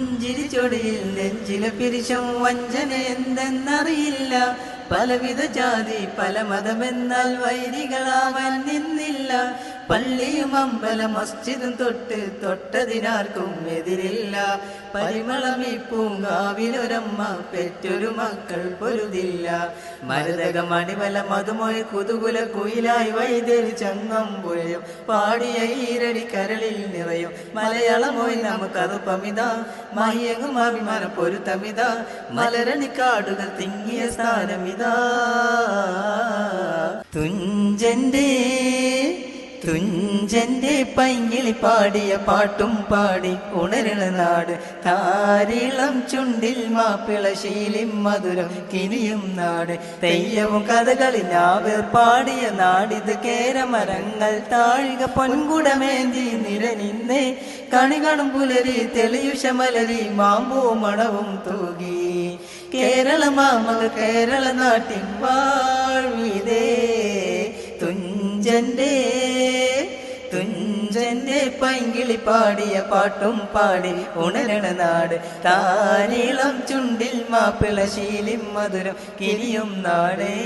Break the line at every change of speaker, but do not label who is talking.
പുഞ്ചിരി ചൊടിയിൽ നെഞ്ചിലെ പിരിശം വഞ്ചന എന്തെന്നറിയില്ല. പലവിധ ജാതി പല മതമെന്നാൽ വൈരികളാവാൻ നിന്നില്ല. പള്ളിയും അമ്പലം മസ്ജിദും തൊട്ടതിനാർക്കും എതിരില്ല. പരിമളമീ പൂങ്കാവിലൊരമ്മ പെറ്റൊരു മക്കൾ പൊരുതില്ല. മരതക മണിമല മധുമൊഴി കുതുകുല കുയിലായി വൈദ്യരി ചങ്ങമ്പുഴയും പാടിയ ഈരടി കരളിൽ നിറയും. മലയാളമൊഴി നമുക്കത് പമിത മഹിയങ്ങും അഭിമാന പൊരുത്തമിത. മലരണിക്കാടുകൾ തിങ്ങിയ സ്ഥാനമിതാ. തുഞ്ചന്റെ പൈങ്കിളി പാടിയ പാട്ടും പാടി ഉണരണ നാട്. താരിളം ചുണ്ടിൽ മാപ്പിള ശീലിം മധുരം കിനിയും നാട്. തെയ്യവും കഥകളി നാവേർ പാടിയ നാടിത്. കേരമരങ്ങൾ താഴിക പൊൻകുടമേന്തി നിരനിന്നേ. കണികളും പുലരി തെളിയുഷമലരി മാമ്പൂ മണവും തൂകി. കേരള മാമക കേരള നാട്ടിൻ വാഴ്വിതേ. തുഞ്ചന്റെ പൈങ്കിളി പാടിയ പാട്ടും പാടി ഉണരണ നാട്. താരീളം ചുണ്ടിൽ മാപ്പിള ശീലിം മധുരം കിനിയും നാടേ.